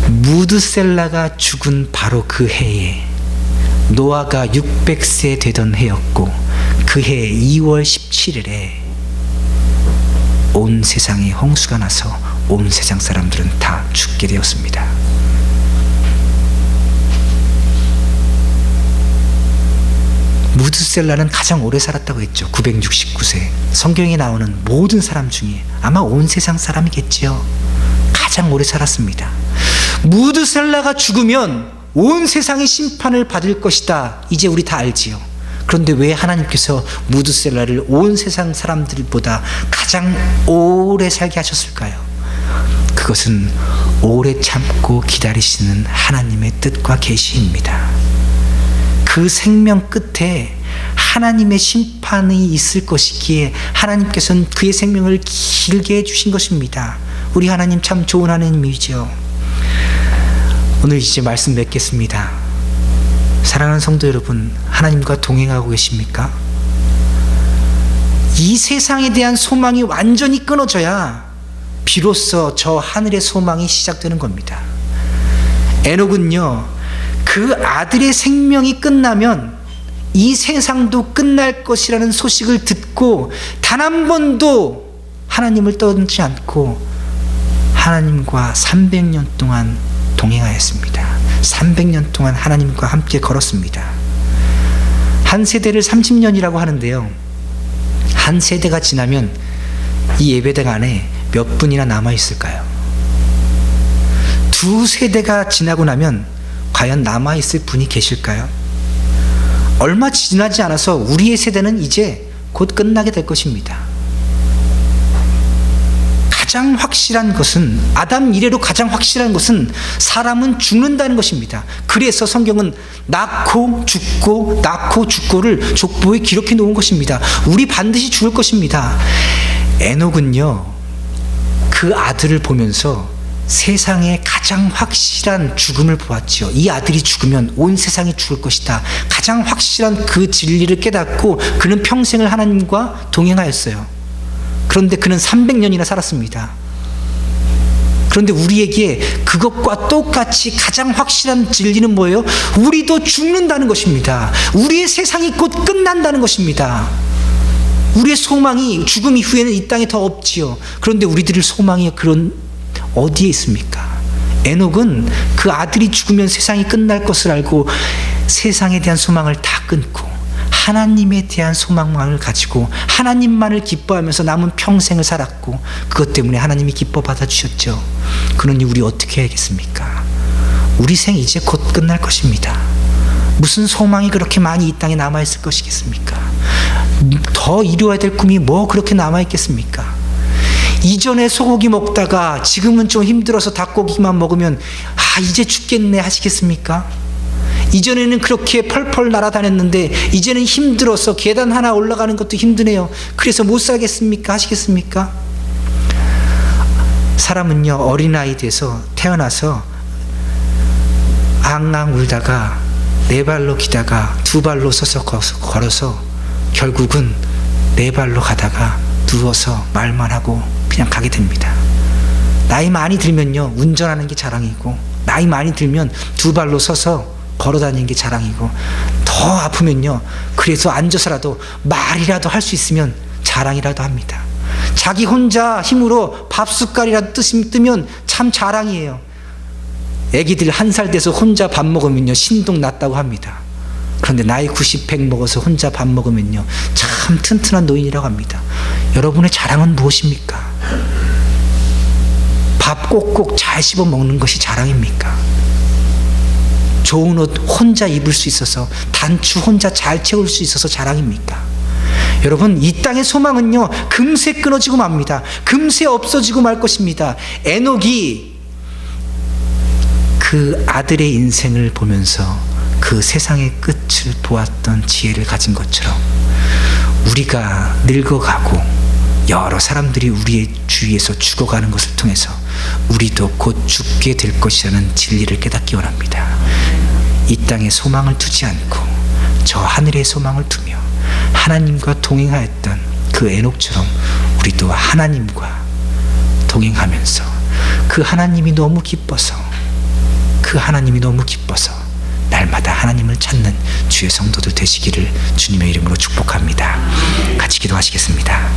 무드셀라가 죽은 바로 그 해에 노아가 600세 되던 해였고, 그 해 2월 17일에 온 세상에 홍수가 나서 온 세상 사람들은 다 죽게 되었습니다. 무드셀라는 가장 오래 살았다고 했죠. 969세. 성경에 나오는 모든 사람 중에 아마 온 세상 사람이겠지요. 가장 오래 살았습니다. 무드셀라가 죽으면 온 세상이 심판을 받을 것이다. 이제 우리 다 알지요. 그런데 왜 하나님께서 무드셀라를 온 세상 사람들보다 가장 오래 살게 하셨을까요? 그것은 오래 참고 기다리시는 하나님의 뜻과 계시입니다. 그 생명 끝에 하나님의 심판이 있을 것이기에 하나님께서는 그의 생명을 길게 해주신 것입니다. 우리 하나님 참 좋은 하나님이죠. 오늘 이제 말씀 맺겠습니다. 사랑하는 성도 여러분, 하나님과 동행하고 계십니까? 이 세상에 대한 소망이 완전히 끊어져야 비로소 저 하늘의 소망이 시작되는 겁니다. 에녹은요, 그 아들의 생명이 끝나면 이 세상도 끝날 것이라는 소식을 듣고 단 한 번도 하나님을 떠나지 않고 하나님과 300년 동안 동행하였습니다. 300년 동안 하나님과 함께 걸었습니다. 한 세대를 30년이라고 하는데요, 한 세대가 지나면 이 예배당 안에 몇 분이나 남아있을까요? 두 세대가 지나고 나면 과연 남아있을 분이 계실까요? 얼마 지나지 않아서 우리의 세대는 이제 곧 끝나게 될 것입니다. 가장 확실한 것은, 아담 이래로 가장 확실한 것은 사람은 죽는다는 것입니다. 그래서 성경은 낳고 죽고 낳고 죽고를 족보에 기록해 놓은 것입니다. 우리 반드시 죽을 것입니다. 에녹은요, 그 아들을 보면서 세상에 가장 확실한 죽음을 보았지요. 이 아들이 죽으면 온 세상이 죽을 것이다. 가장 확실한 그 진리를 깨닫고 그는 평생을 하나님과 동행하였어요. 그런데 그는 300년이나 살았습니다. 그런데 우리에게 그것과 똑같이 가장 확실한 진리는 뭐예요? 우리도 죽는다는 것입니다. 우리의 세상이 곧 끝난다는 것입니다. 우리의 소망이 죽음 이후에는 이 땅에 더 없지요. 그런데 우리들의 소망이 그런 어디에 있습니까? 에녹은 그 아들이 죽으면 세상이 끝날 것을 알고 세상에 대한 소망을 다 끊고 하나님에 대한 소망만을 가지고 하나님만을 기뻐하면서 남은 평생을 살았고, 그것 때문에 하나님이 기뻐 받아주셨죠. 그러니 우리 어떻게 해야겠습니까? 우리 생 이제 곧 끝날 것입니다. 무슨 소망이 그렇게 많이 이 땅에 남아있을 것이겠습니까? 더 이루어야 될 꿈이 뭐 그렇게 남아있겠습니까? 이전에 소고기 먹다가 지금은 좀 힘들어서 닭고기만 먹으면 이제 죽겠네 하시겠습니까? 이전에는 그렇게 펄펄 날아다녔는데 이제는 힘들어서 계단 하나 올라가는 것도 힘드네요. 그래서 못 살겠습니까? 하시겠습니까? 사람은요, 어린아이 돼서 태어나서 앙앙 울다가 네 발로 기다가 두 발로 서서 걸어서 결국은 네 발로 가다가 누워서 말만 하고 그냥 가게 됩니다. 나이 많이 들면요, 운전하는 게 자랑이고, 나이 많이 들면 두 발로 서서 걸어 다니는 게 자랑이고, 더 더 아프면요, 그래서 앉아서라도 말이라도 할 수 있으면 자랑이라도 합니다. 자기 혼자 힘으로 밥 숟갈이라도 뜨면 참 자랑이에요. 애기들 1살 돼서 혼자 밥 먹으면요 신동 났다고 합니다. 그런데 나이 90, 100 먹어서 혼자 밥 먹으면요 참 튼튼한 노인이라고 합니다. 여러분의 자랑은 무엇입니까? 밥 꼭꼭 잘 씹어 먹는 것이 자랑입니까? 좋은 옷 혼자 입을 수 있어서, 단추 혼자 잘 채울 수 있어서 자랑입니까? 여러분, 이 땅의 소망은요 금세 끊어지고 맙니다. 금세 없어지고 말 것입니다. 에녹이 그 아들의 인생을 보면서 그 세상의 끝을 보았던 지혜를 가진 것처럼, 우리가 늙어가고 여러 사람들이 우리의 주위에서 죽어가는 것을 통해서 우리도 곧 죽게 될 것이라는 진리를 깨닫기 원합니다. 이 땅에 소망을 두지 않고 저 하늘의 소망을 두며 하나님과 동행하였던 그 에녹처럼 우리도 하나님과 동행하면서 그 하나님이 너무 기뻐서 날마다 하나님을 찾는 주의 성도들 되시기를 주님의 이름으로 축복합니다. 같이 기도하시겠습니다.